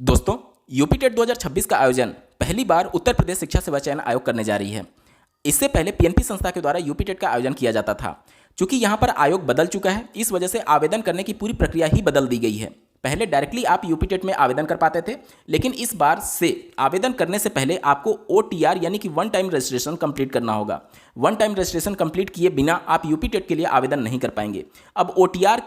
दोस्तों, UP TET 2026 का आयोजन पहली बार उत्तर प्रदेश शिक्षा सेवा चयन आयोग करने जा रही है। इससे पहले पीएनपी संस्था के द्वारा यूपी टेट का आयोजन किया जाता था। चूंकि यहां पर आयोग बदल चुका है, इस वजह से आवेदन करने की पूरी प्रक्रिया ही बदल दी गई है। पहले डायरेक्टली आप यूपी टेट में आवेदन कर पाते थे, लेकिन इस बार से आवेदन करने से पहले आपको OTR यानी कि वन टाइम रजिस्ट्रेशन कंप्लीट करना होगा। वन टाइम रजिस्ट्रेशन कंप्लीट किए बिना आप यूपी टेट के लिए आवेदन नहीं कर पाएंगे। अब OTR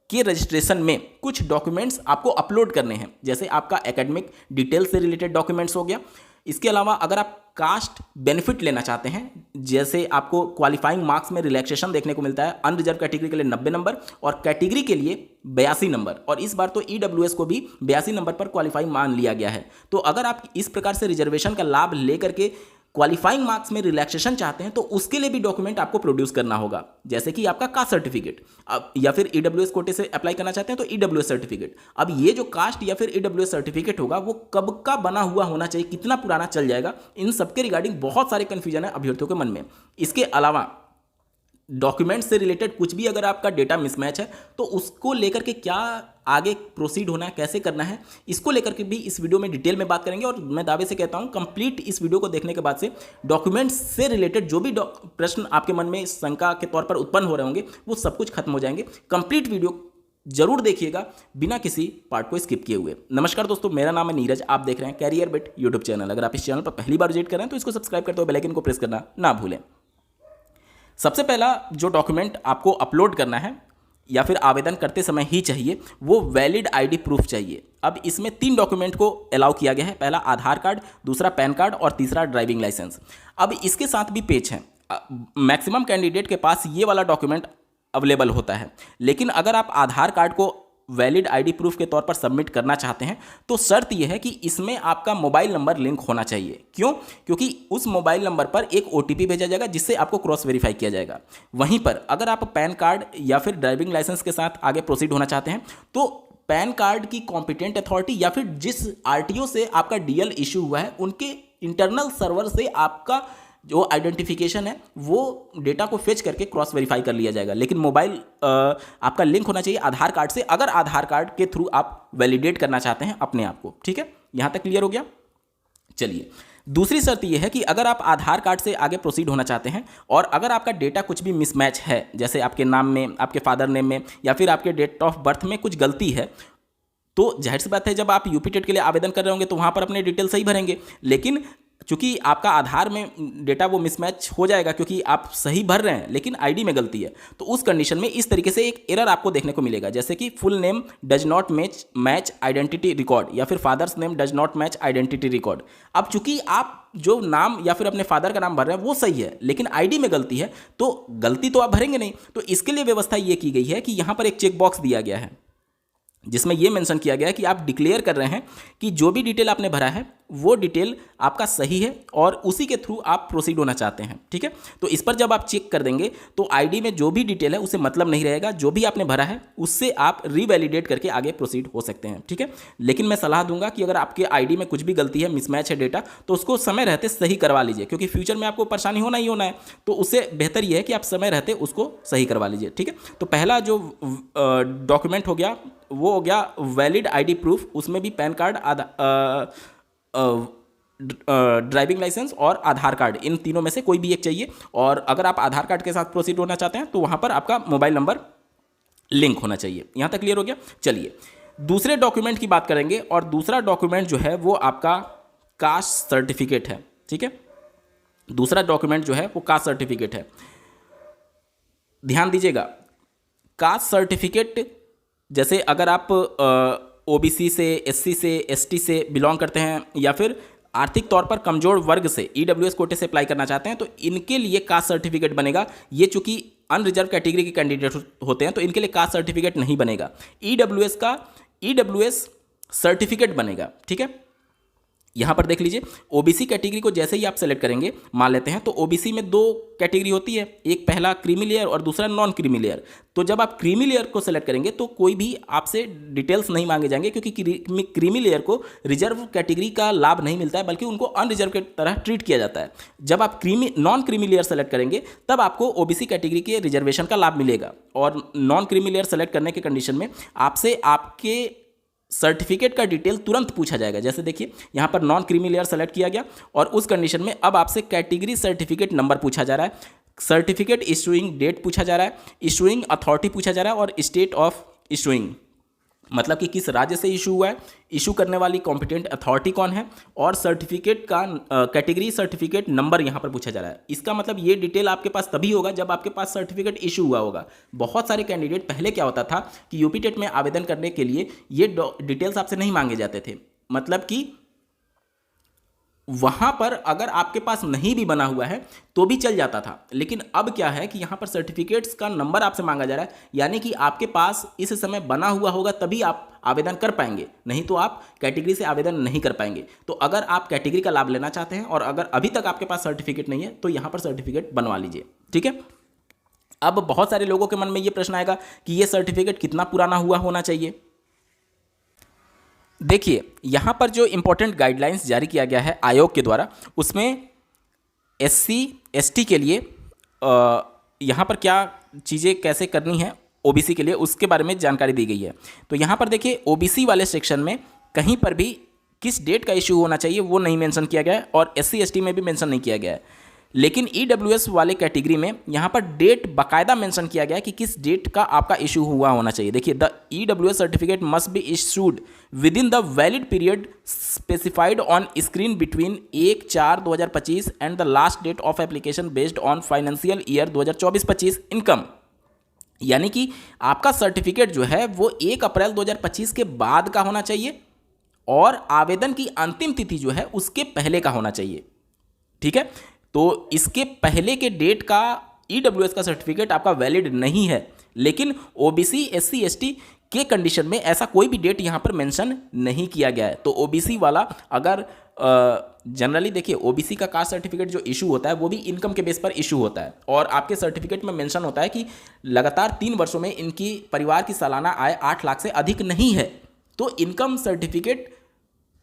के रजिस्ट्रेशन में कुछ डॉक्यूमेंट्स आपको अपलोड करने हैं, जैसे आपका एकेडमिक डिटेल से रिलेटेड डॉक्यूमेंट्स हो गया। इसके अलावा अगर आप कास्ट बेनिफिट लेना चाहते हैं, जैसे आपको क्वालिफाइंग मार्क्स में रिलैक्सेशन देखने को मिलता है, अनरिजर्व कैटेगरी के लिए 90 नंबर और कैटेगरी के लिए 82 नंबर, और इस बार तो EWS को भी 82 नंबर पर क्वालिफाइंग मान लिया गया है। तो अगर आप इस प्रकार से रिजर्वेशन का लाभ लेकर के क्वालिफाइंग मार्क्स में रिलैक्सेशन चाहते हैं, तो उसके लिए भी डॉक्यूमेंट आपको प्रोड्यूस करना होगा, जैसे कि आपका कास्ट सर्टिफिकेट। अब या फिर EWS कोटे से अप्लाई करना चाहते हैं तो EWS सर्टिफिकेट। अब ये जो कास्ट या फिर EWS सर्टिफिकेट होगा वो कब का बना हुआ होना चाहिए, कितना पुराना चल जाएगा, इन सबके रिगार्डिंग बहुत सारे कन्फ्यूजन है अभ्यर्थियों के मन में। इसके अलावा डॉक्यूमेंट से रिलेटेड कुछ भी अगर आपका डेटा मिसमैच है तो उसको लेकर के क्या आगे प्रोसीड होना है, कैसे करना है, इसको लेकर के भी इस वीडियो में डिटेल में बात करेंगे। और मैं दावे से कहता हूं, कंप्लीट इस वीडियो को देखने के बाद से डॉक्यूमेंट्स से रिलेटेड जो भी प्रश्न आपके मन में शंका के तौर पर उत्पन्न हो रहे होंगे वो सब कुछ खत्म हो जाएंगे। कंप्लीट वीडियो जरूर देखिएगा बिना किसी पार्ट को स्किप किए हुए। नमस्कार दोस्तों, मेरा नाम है नीरज, आप देख रहे हैं कैरियर बिट यूट्यूब चैनल। अगर आप इस चैनल पर पहली बार विजिट कर रहे हैं तो इसको सब्सक्राइब करते हुए बेल आइकन को प्रेस करना ना भूलें। सबसे पहला जो डॉक्यूमेंट आपको अपलोड करना है या फिर आवेदन करते समय ही चाहिए, वो वैलिड ID प्रूफ चाहिए। अब इसमें 3 डॉक्यूमेंट को अलाउ किया गया है। पहला आधार कार्ड, दूसरा पैन कार्ड और तीसरा ड्राइविंग लाइसेंस। अब इसके साथ भी पेच है। मैक्सिमम कैंडिडेट के पास ये वाला डॉक्यूमेंट अवेलेबल होता है, लेकिन अगर आप आधार कार्ड को वैलिड ID प्रूफ के तौर पर सबमिट करना चाहते हैं तो शर्त यह है कि इसमें आपका मोबाइल नंबर लिंक होना चाहिए। क्यों? क्योंकि उस मोबाइल नंबर पर एक OTP भेजा जाएगा जिससे आपको क्रॉस वेरीफाई किया जाएगा। वहीं पर अगर आप पैन कार्ड या फिर ड्राइविंग लाइसेंस के साथ आगे प्रोसीड होना चाहते हैं तो पैन कार्ड की कॉम्पिटेंट अथॉरिटी या फिर जिस RTO से आपका DL इशू हुआ है उनके इंटरनल सर्वर से आपका जो आइडेंटिफिकेशन है वो डेटा को फेच करके क्रॉस वेरीफाई कर लिया जाएगा। लेकिन मोबाइल आपका लिंक होना चाहिए आधार कार्ड से, अगर आधार कार्ड के थ्रू आप वैलिडेट करना चाहते हैं अपने आप को। ठीक है, यहां तक क्लियर हो गया। चलिए, दूसरी शर्त यह है कि अगर आप आधार कार्ड से आगे प्रोसीड होना चाहते हैं और अगर आपका डेटा कुछ भी मिसमैच है, जैसे आपके नाम में, आपके फादर नेम में या फिर आपके डेट ऑफ बर्थ में कुछ गलती है, तो जाहिर सी बात है जब आप यूपी टेट के लिए आवेदन कर रहे होंगे तो वहां पर अपने डिटेल सही भरेंगे। लेकिन चूंकि आपका आधार में डेटा वो मिसमैच हो जाएगा क्योंकि आप सही भर रहे हैं लेकिन ID में गलती है, तो उस कंडीशन में इस तरीके से एक एरर आपको देखने को मिलेगा, जैसे कि full name does not match identity record या फिर father's name does not match identity record. अब चूंकि आप जो नाम या फिर अपने फादर का नाम भर रहे हैं वो सही है लेकिन ID में गलती है, तो गलती तो आप भरेंगे नहीं। तो इसके लिए व्यवस्था ये की गई है कि यहाँ पर एक चेक बॉक्स दिया गया है जिसमें यह मेंशन किया गया है कि आप डिक्लेयर कर रहे हैं कि जो भी डिटेल आपने भरा है वो डिटेल आपका सही है और उसी के थ्रू आप प्रोसीड होना चाहते हैं। ठीक है, तो इस पर जब आप चेक कर देंगे तो ID में जो भी डिटेल है उससे मतलब नहीं रहेगा, जो भी आपने भरा है उससे आप रीवैलिडेट करके आगे प्रोसीड हो सकते हैं। ठीक है, लेकिन मैं सलाह दूंगा कि अगर आपके ID में कुछ भी गलती है, मिसमैच है डेटा, तो उसको समय रहते सही करवा लीजिए, क्योंकि फ्यूचर में आपको परेशानी होना ही होना है। तो उससे बेहतर यह है कि आप समय रहते उसको सही करवा लीजिए। ठीक है, तो पहला जो डॉक्यूमेंट हो गया वो हो गया वैलिड ID प्रूफ, उसमें भी पैन कार्ड, ड्राइविंग लाइसेंस और आधार कार्ड, इन तीनों में से कोई भी एक चाहिए। और अगर आप आधार कार्ड के साथ प्रोसीड होना चाहते हैं तो वहां पर आपका मोबाइल नंबर लिंक होना चाहिए। यहां तक क्लियर हो गया। चलिए, दूसरे डॉक्यूमेंट की बात करेंगे और दूसरा डॉक्यूमेंट जो है वो आपका कास्ट सर्टिफिकेट है। ठीक है, दूसरा डॉक्यूमेंट जो है वो कास्ट सर्टिफिकेट है। ध्यान दीजिएगा, कास्ट सर्टिफिकेट जैसे अगर आप OBC से, SC से, ST से बिलोंग करते हैं या फिर आर्थिक तौर पर कमजोर वर्ग से EWS कोटे से अप्लाई करना चाहते हैं तो इनके लिए कास्ट सर्टिफिकेट बनेगा। ये चूंकि अनरिजर्व कैटेगरी के कैंडिडेट होते हैं तो इनके लिए कास्ट सर्टिफिकेट नहीं बनेगा, EWS सर्टिफिकेट बनेगा। ठीक है, यहां पर देख लीजिए, OBC कैटेगरी को जैसे ही आप सेलेक्ट करेंगे, मान लेते हैं तो OBC में 2 कैटेगरी होती है, एक पहला क्रीमी लेयर और दूसरा नॉन क्रीमी लेयर। तो जब आप क्रीमी लेयर को सेलेक्ट करेंगे तो कोई भी आपसे डिटेल्स नहीं मांगे जाएंगे, क्योंकि क्रीमी लेयर को रिजर्व कैटेगरी का लाभ नहीं मिलता है बल्कि उनको अनरिजर्व की तरह ट्रीट किया जाता है। जब आप नॉन क्रीमी लेयर सेलेक्ट करेंगे तब आपको OBC कैटेगरी के रिजर्वेशन का लाभ मिलेगा, और नॉन क्रीमी लेयर सेलेक्ट करने के कंडीशन में आपसे आपके सर्टिफिकेट का डिटेल तुरंत पूछा जाएगा। जैसे देखिए यहाँ पर नॉन क्रीमी लेयर सेलेक्ट किया गया और उस कंडीशन में अब आपसे कैटेगरी सर्टिफिकेट नंबर पूछा जा रहा है, सर्टिफिकेट इशूइंग डेट पूछा जा रहा है, इशूइंग अथॉरिटी पूछा जा रहा है और स्टेट ऑफ इशूइंग, मतलब कि किस राज्य से इशू हुआ है, इशू करने वाली कॉम्पिटेंट अथॉरिटी कौन है, और सर्टिफिकेट का कैटेगरी सर्टिफिकेट नंबर यहाँ पर पूछा जा रहा है। इसका मतलब ये डिटेल आपके पास तभी होगा जब आपके पास सर्टिफिकेट इशू हुआ होगा। बहुत सारे कैंडिडेट पहले क्या होता था कि यूपी टेट में आवेदन करने के लिए ये डिटेल्स आपसे नहीं मांगे जाते थे, मतलब कि वहाँ पर अगर आपके पास नहीं भी बना हुआ है तो भी चल जाता था। लेकिन अब क्या है कि यहाँ पर सर्टिफिकेट्स का नंबर आपसे मांगा जा रहा है, यानी कि आपके पास इस समय बना हुआ होगा तभी आप आवेदन कर पाएंगे, नहीं तो आप कैटेगरी से आवेदन नहीं कर पाएंगे। तो अगर आप कैटेगरी का लाभ लेना चाहते हैं और अगर अभी तक आपके पास सर्टिफिकेट नहीं है तो यहाँ पर सर्टिफिकेट बनवा लीजिए, ठीक है। अब बहुत सारे लोगों के मन में ये प्रश्न आएगा कि ये सर्टिफिकेट कितना पुराना हुआ होना चाहिए। देखिए यहाँ पर जो इम्पोर्टेंट गाइडलाइंस जारी किया गया है आयोग के द्वारा, उसमें SC ST के लिए यहाँ पर क्या चीज़ें कैसे करनी है, OBC के लिए उसके बारे में जानकारी दी गई है। तो यहाँ पर देखिए OBC वाले सेक्शन में कहीं पर भी किस डेट का इशू होना चाहिए वो नहीं मेंशन किया गया है और SC ST में भी मेंशन नहीं किया गया है। लेकिन EWS वाले कैटेगरी में यहाँ पर डेट बाकायदा मेंशन किया गया है कि किस डेट का आपका इशू हुआ होना चाहिए। देखिए the EWS certificate must be issued within the valid period specified on screen between 1/4/2025 and the last date of application based on financial year 2024-25 income. यानी कि आपका सर्टिफिकेट जो है वो 1 अप्रैल 2025 के बाद का होना चाहिए और आवेदन की अंतिम तिथि जो है उसके पहले का होना चाहिए, ठीक है। तो इसके पहले के डेट का EWS का सर्टिफिकेट आपका वैलिड नहीं है, लेकिन OBC SC ST के कंडीशन में ऐसा कोई भी डेट यहाँ पर मेंशन नहीं किया गया है। तो OBC वाला अगर जनरली देखिए OBC का कास्ट सर्टिफिकेट जो इशू होता है वो भी इनकम के बेस पर इशू होता है और आपके सर्टिफिकेट में मेंशन होता है कि लगातार 3 वर्षों में इनकी परिवार की सालाना आय 8 लाख से अधिक नहीं है। तो इनकम सर्टिफिकेट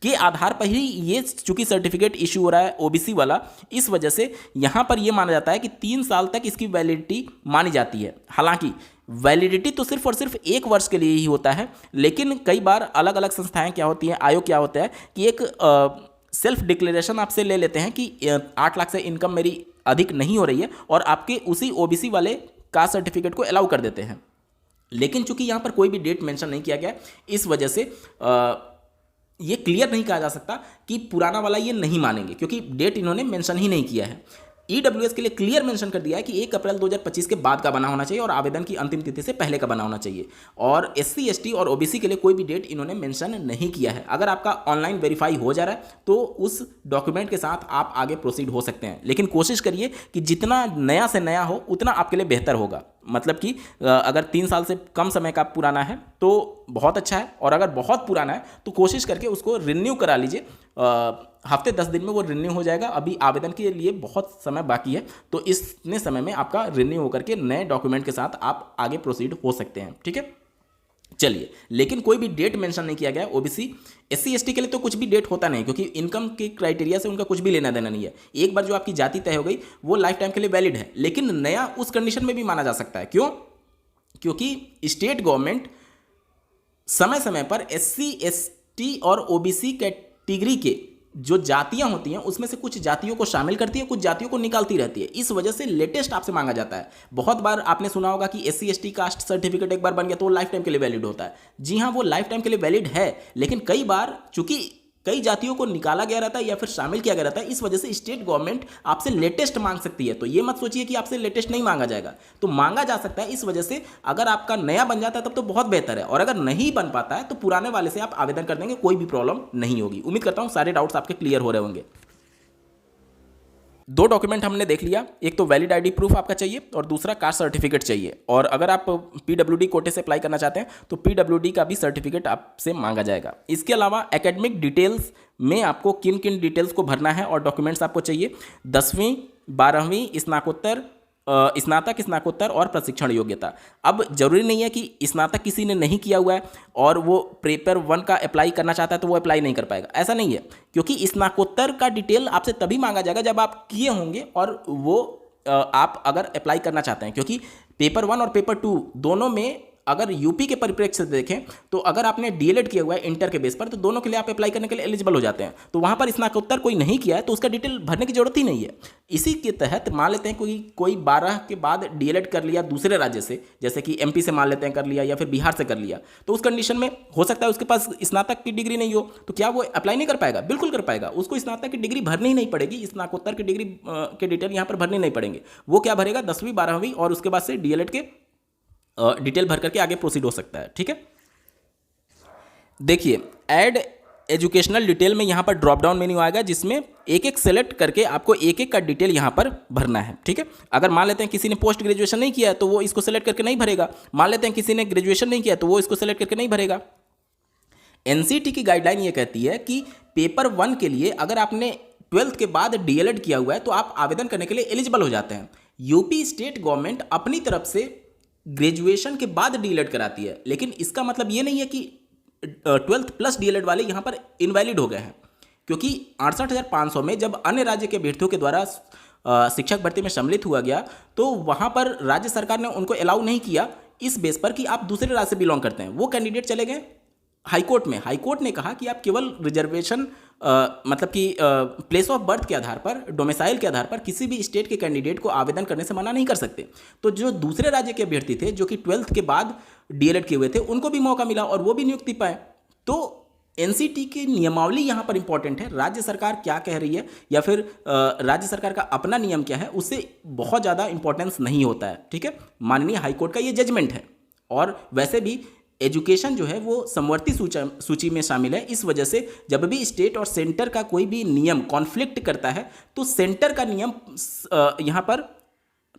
के आधार पर ही ये चूंकि सर्टिफिकेट इशू हो रहा है OBC वाला, इस वजह से यहाँ पर ये माना जाता है कि 3 साल तक इसकी वैलिडिटी मानी जाती है। हालांकि वैलिडिटी तो सिर्फ और सिर्फ 1 वर्ष के लिए ही होता है, लेकिन कई बार अलग अलग संस्थाएं क्या होती हैं, आयोग क्या होता है कि एक सेल्फ डिक्लेरेशन आपसे ले लेते हैं कि 8 लाख से इनकम मेरी अधिक नहीं हो रही है और आपके उसी OBC वाले कास्ट सर्टिफिकेट को अलाउ कर देते हैं। लेकिन चूंकि यहाँ पर कोई भी डेट मेंशन नहीं किया गया, इस वजह से ये क्लियर नहीं कहा जा सकता कि पुराना वाला ये नहीं मानेंगे, क्योंकि डेट इन्होंने मेंशन ही नहीं किया है। EWS के लिए क्लियर मेंशन कर दिया है कि 1 अप्रैल 2025 के बाद का बना होना चाहिए और आवेदन की अंतिम तिथि से पहले का बना होना चाहिए। और SC ST और OBC के लिए कोई भी डेट इन्होंने मेंशन नहीं किया है। अगर आपका ऑनलाइन वेरीफाई हो जा रहा है तो उस डॉक्यूमेंट के साथ आप आगे प्रोसीड हो सकते हैं, लेकिन कोशिश करिए कि जितना नया से नया हो उतना आपके लिए बेहतर होगा। मतलब कि अगर 3 साल से कम समय का पुराना है तो बहुत अच्छा है, और अगर बहुत पुराना है तो कोशिश करके उसको रिन्यू करा लीजिए। हफ्ते 10 दिन में वो रिन्यू हो जाएगा। अभी आवेदन के लिए बहुत समय बाकी है, तो इतने समय में आपका रिन्यू होकर के नए डॉक्यूमेंट के साथ आप आगे प्रोसीड हो सकते हैं, ठीक है। चलिए, लेकिन कोई भी डेट मेंशन नहीं किया गया। OBC SC ST के लिए तो कुछ भी डेट होता नहीं, क्योंकि इनकम के क्राइटेरिया से उनका कुछ भी लेना देना नहीं है। एक बार जो आपकी जाति तय हो गई वो लाइफ टाइम के लिए वैलिड है, लेकिन नया उस कंडीशन में भी माना जा सकता है। क्यों? क्योंकि स्टेट गवर्नमेंट समय समय पर SC ST और OBC कैटेगरी के जो जातियां होती हैं उसमें से कुछ जातियों को शामिल करती है, कुछ जातियों को निकालती रहती है। इस वजह से लेटेस्ट आपसे मांगा जाता है। बहुत बार आपने सुना होगा कि SC ST कास्ट सर्टिफिकेट एक बार बन गया तो वो लाइफ टाइम के लिए वैलिड होता है। जी हाँ, वो लाइफ टाइम के लिए वैलिड है, लेकिन कई बार चूंकि कई जातियों को निकाला गया रहता है या फिर शामिल किया गया रहता है, इस वजह से स्टेट गवर्नमेंट आपसे लेटेस्ट मांग सकती है। तो ये मत सोचिए कि आपसे लेटेस्ट नहीं मांगा जाएगा, तो मांगा जा सकता है। इस वजह से अगर आपका नया बन जाता है तब तो बहुत बेहतर है, और अगर नहीं बन पाता है तो पुराने वाले से आप आवेदन कर देंगे, कोई भी प्रॉब्लम नहीं होगी। उम्मीद करता हूँ सारे डाउट्स आपके क्लियर हो रहे होंगे। 2 डॉक्यूमेंट हमने देख लिया, एक तो वैलिड ID प्रूफ आपका चाहिए और दूसरा कास्ट सर्टिफिकेट चाहिए। और अगर आप PWD कोटे से अप्लाई करना चाहते हैं तो PWD का भी सर्टिफिकेट आपसे मांगा जाएगा। इसके अलावा एकेडमिक डिटेल्स में आपको किन किन डिटेल्स को भरना है और डॉक्यूमेंट्स आपको चाहिए, 10वीं 12वीं स्नातकोत्तर, स्नातक, स्नातकोत्तर और प्रशिक्षण योग्यता। अब जरूरी नहीं है कि स्नातक किसी ने नहीं किया हुआ है और वो पेपर 1 का अप्लाई करना चाहता है तो वो अप्लाई नहीं कर पाएगा, ऐसा नहीं है। क्योंकि स्नातकोत्तर का डिटेल आपसे तभी मांगा जाएगा जब आप किए होंगे और वो आप अगर अप्लाई करना चाहते हैं, क्योंकि पेपर 1 और पेपर 2 दोनों में अगर यूपी के परिप्रेक्ष्य से देखें तो अगर आपने डीएलएड किया हुआ है इंटर के बेस पर तो दोनों के लिए आप अप्लाई करने के लिए एलिजिबल हो जाते हैं। तो वहाँ पर स्नातकोत्तर कोई नहीं किया है तो उसका डिटेल भरने की जरूरत ही नहीं है। इसी के तहत मान लेते हैं कोई 12 के बाद डीएलएड कर लिया दूसरे राज्य से, जैसे कि एमपी से मान लेते हैं कर लिया या फिर बिहार से कर लिया, तो उस कंडीशन में हो सकता है उसके पास स्नातक की डिग्री नहीं हो, तो क्या वो अप्लाई नहीं कर पाएगा? बिल्कुल कर पाएगा। उसको स्नातक की डिग्री भरनी ही नहीं पड़ेगी, स्नातकोत्तर की डिग्री के डिटेल यहाँ पर भरने नहीं पड़ेंगे। वो क्या भरेगा? 10वीं 12वीं और उसके बाद से डीएलएड के डिटेल भर करके आगे प्रोसीड हो सकता है। ठीक है, देखिए ऐड एजुकेशनल डिटेल में यहाँ पर ड्रॉप डाउन मेन्यू आएगा जिसमें एक एक सेलेक्ट करके आपको एक एक का डिटेल यहाँ पर भरना है। ठीक है, अगर मान लेते हैं किसी ने पोस्ट ग्रेजुएशन नहीं किया है तो वो इसको सेलेक्ट करके नहीं भरेगा। मान लेते हैं किसी ने ग्रेजुएशन नहीं किया तो वो इसको सेलेक्ट करके नहीं भरेगा। एनसीटी की गाइडलाइन ये कहती है कि पेपर 1 के लिए अगर आपने 12th के बाद डीएलएड किया हुआ है तो आप आवेदन करने के लिए एलिजिबल हो जाते हैं। यूपी स्टेट गवर्नमेंट अपनी तरफ से ग्रेजुएशन के बाद डीएलएड कराती है, लेकिन इसका मतलब ये नहीं है कि 12th प्लस डीएलएड वाले यहाँ पर इनवैलिड हो गए हैं, क्योंकि 68,500 में जब अन्य राज्य के अभ्यर्थियों के द्वारा शिक्षक भर्ती में सम्मिलित हुआ गया तो वहाँ पर राज्य सरकार ने उनको अलाउ नहीं किया इस बेस पर कि आप दूसरे राज्य से बिलोंग करते हैं। वो कैंडिडेट चले गए हाईकोर्ट में। हाईकोर्ट ने कहा कि आप केवल रिजर्वेशन मतलब कि प्लेस ऑफ बर्थ के आधार पर, डोमिसाइल के आधार पर किसी भी स्टेट के कैंडिडेट को आवेदन करने से मना नहीं कर सकते। तो जो दूसरे राज्य के अभ्यर्थी थे जो कि 12th के बाद डीएलएड किए हुए थे उनको भी मौका मिला और वो भी नियुक्ति पाए। तो एनसीटी की नियमावली यहाँ पर इंपॉर्टेंट है। राज्य सरकार क्या कह रही है या फिर राज्य सरकार का अपना नियम क्या है उससे बहुत ज़्यादा इंपॉर्टेंस नहीं होता है। ठीक है, माननीय हाईकोर्ट का ये जजमेंट है। और वैसे भी एजुकेशन जो है वो समवर्ती सूची में शामिल है। इस वजह से जब भी स्टेट और सेंटर का कोई भी नियम कॉन्फ्लिक्ट करता है तो सेंटर का नियम यहाँ पर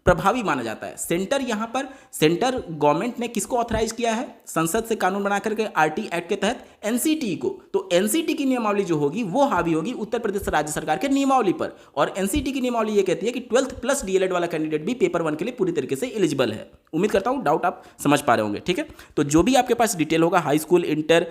प्रभावी माना जाता है। सेंटर गवर्नमेंट ने किसको ऑथराइज किया है? संसद से कानून बना करके आरटी एक्ट के तहत एनसीटी को। तो एनसीटी की नियमावली जो होगी वो हावी होगी उत्तर प्रदेश राज्य सरकार के नियमावली पर। और एनसीटी की नियमावली ये कहती है कि 12th प्लस डीएलएड वाला कैंडिडेट भी पेपर 1 के लिए पूरी तरीके से एलिजिबल है। उम्मीद करता हूँ डाउट आप समझ पा रहे होंगे। ठीक है, तो जो भी आपके पास डिटेल होगा हाई स्कूल, इंटर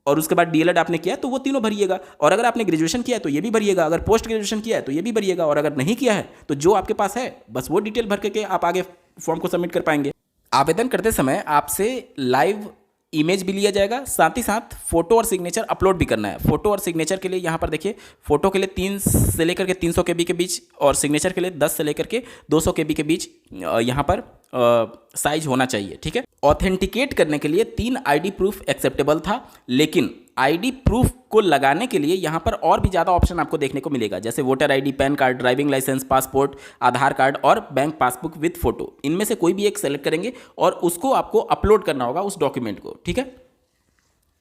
और उसके बाद डीएलएड आपने किया है तो वो तीनों भरिएगा। और अगर आपने ग्रेजुएशन किया है तो ये भी भरिएगा, अगर पोस्ट ग्रेजुएशन किया है तो ये भी भरिएगा, और अगर नहीं किया है तो जो आपके पास है बस वो डिटेल भर के आप आगे फॉर्म को सबमिट कर पाएंगे। आवेदन करते समय आपसे लाइव इमेज भी लिया जाएगा, साथ ही साथ फोटो और सिग्नेचर अपलोड भी करना है। फोटो और सिग्नेचर के लिए यहाँ पर देखिए, फोटो के लिए 3 से लेकर के 300 KB के बीच और सिग्नेचर के लिए 10 से लेकर के 200 KB के बीच यहाँ पर साइज होना चाहिए। ठीक है, ऑथेंटिकेट करने के लिए 3 आईडी प्रूफ एक्सेप्टेबल था, लेकिन आईडी प्रूफ को लगाने के लिए यहाँ पर और भी ज़्यादा ऑप्शन आपको देखने को मिलेगा, जैसे voter ID, PAN card, driving licence, passport, Aadhaar card और बैंक पासबुक विद फोटो। इनमें से कोई भी एक सेलेक्ट करेंगे और उसको आपको अपलोड करना होगा उस डॉक्यूमेंट को। ठीक है,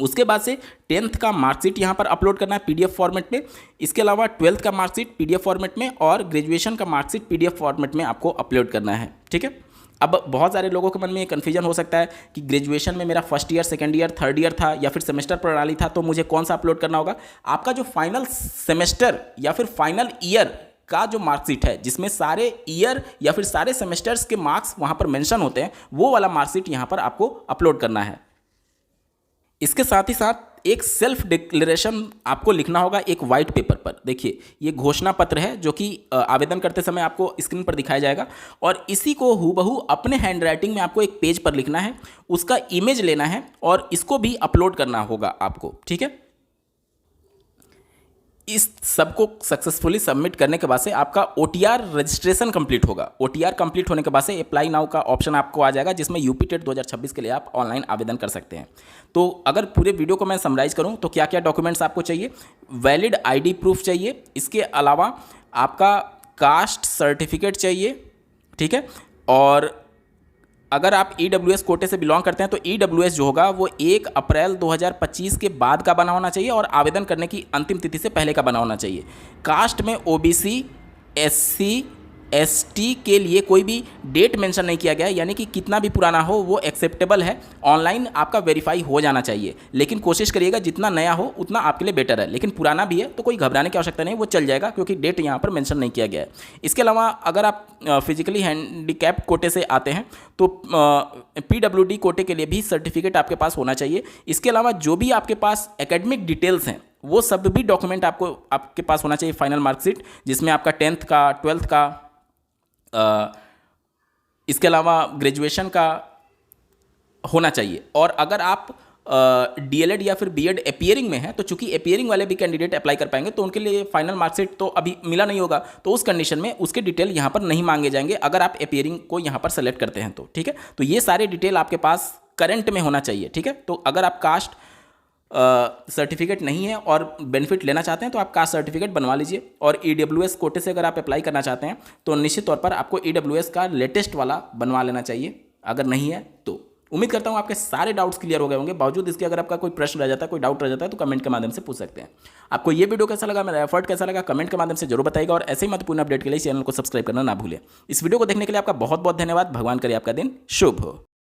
उसके बाद से 10th का मार्कशीट यहाँ पर अपलोड करना है पीडीएफ फॉर्मेट में। इसके अलावा 12th का मार्कशीट पीडीएफ फॉर्मेट में और ग्रेजुएशन का मार्कशीट पीडीएफ फॉर्मेट में आपको अपलोड करना है। ठीक है, अब बहुत सारे लोगों के मन में ये कन्फ्यूजन हो सकता है कि ग्रेजुएशन में मेरा first year, second year, third year था या फिर सेमेस्टर प्रणाली था, तो मुझे कौन सा अपलोड करना होगा। आपका जो फाइनल सेमेस्टर या फिर फाइनल ईयर का जो मार्कशीट है जिसमें सारे ईयर या फिर सारे सेमेस्टर्स के मार्क्स वहाँ पर मेंशन होते हैं, वो वाला मार्कशीट यहाँ पर आपको अपलोड करना है। इसके साथ ही साथ एक सेल्फ डिक्लेरेशन आपको लिखना होगा एक वाइट पेपर पर। देखिए, ये घोषणा पत्र है जो कि आवेदन करते समय आपको स्क्रीन पर दिखाया जाएगा और इसी को हूबहू अपने हैंडराइटिंग में आपको एक पेज पर लिखना है, उसका इमेज लेना है और इसको भी अपलोड करना होगा आपको। ठीक है, इस सबको सक्सेसफुली सबमिट करने के बाद से आपका ओटीआर रजिस्ट्रेशन कंप्लीट होगा। ओटीआर कंप्लीट होने के बाद से अप्लाई नाउ का ऑप्शन आपको आ जाएगा, जिसमें यूपी टेट 2026 के लिए आप ऑनलाइन आवेदन कर सकते हैं। तो अगर पूरे वीडियो को मैं समराइज करूं तो क्या क्या डॉक्यूमेंट्स आपको चाहिए? वैलिड आईडी प्रूफ चाहिए, इसके अलावा आपका कास्ट सर्टिफिकेट चाहिए। ठीक है, और अगर आप ईडब्ल्यूएस कोटे से बिलोंग करते हैं तो ईडब्ल्यूएस जो होगा वो 1 अप्रैल 2025 के बाद का बना होना चाहिए और आवेदन करने की अंतिम तिथि से पहले का बना होना चाहिए। कास्ट में ओबीसी, एससी, एसटी के लिए कोई भी डेट मेंशन नहीं किया गया है, यानी कि कितना भी पुराना हो वो एक्सेप्टेबल है। ऑनलाइन आपका वेरीफाई हो जाना चाहिए, लेकिन कोशिश करिएगा जितना नया हो उतना आपके लिए बेटर है। लेकिन पुराना भी है तो कोई घबराने की आवश्यकता नहीं, वो चल जाएगा क्योंकि डेट यहाँ पर मेंशन नहीं किया गया है। इसके अलावा अगर आप फिजिकली हैंडीकैप्ड कोटे से आते हैं तो पीडब्ल्यूडी कोटे के लिए भी सर्टिफिकेट आपके पास होना चाहिए। इसके अलावा जो भी आपके पास एकेडमिक डिटेल्स हैं वो सब भी डॉक्यूमेंट आपके पास होना चाहिए। फाइनल मार्कशीट जिसमें आपका 10th का, 12th का, इसके अलावा ग्रेजुएशन का होना चाहिए। और अगर आप डीएलएड या फिर बीएड अपीयरिंग में है, तो चूंकि अपीयरिंग वाले भी कैंडिडेट अप्लाई कर पाएंगे, तो उनके लिए फाइनल मार्कशीट तो अभी मिला नहीं होगा, तो उस कंडीशन में उसके डिटेल यहाँ पर नहीं मांगे जाएंगे अगर आप अपीयरिंग को यहाँ पर सेलेक्ट करते हैं तो। ठीक है, तो ये सारे डिटेल आपके पास करंट में होना चाहिए। ठीक है, तो अगर आप कास्ट सर्टिफिकेट नहीं है और बेनिफिट लेना चाहते हैं तो आप कास्ट सर्टिफिकेट बनवा लीजिए। और ईडब्ल्यूएस कोटे से अगर आप अप्लाई करना चाहते हैं तो निश्चित तौर पर आपको ईडब्ल्यूएस का लेटेस्ट वाला बनवा लेना चाहिए, अगर नहीं है तो। उम्मीद करता हूं आपके सारे डाउट्स क्लियर हो गए होंगे। बावजूद इसके अगर आपका कोई प्रश्न रह जाता है, कोई डाउट रह जाता है, तो कमेंट के माध्यम से पूछ सकते हैं। आपको ये वीडियो कैसा लगा, मेरा एफर्ट कैसा लगा, कमेंट के माध्यम से जरूर बताइएगा। और ऐसे ही महत्वपूर्ण अपडेट के लिए चैनल को सब्सक्राइब करना ना भूलें। इस वीडियो को देखने के लिए आपका बहुत बहुत धन्यवाद। भगवान करे आपका दिन शुभ हो।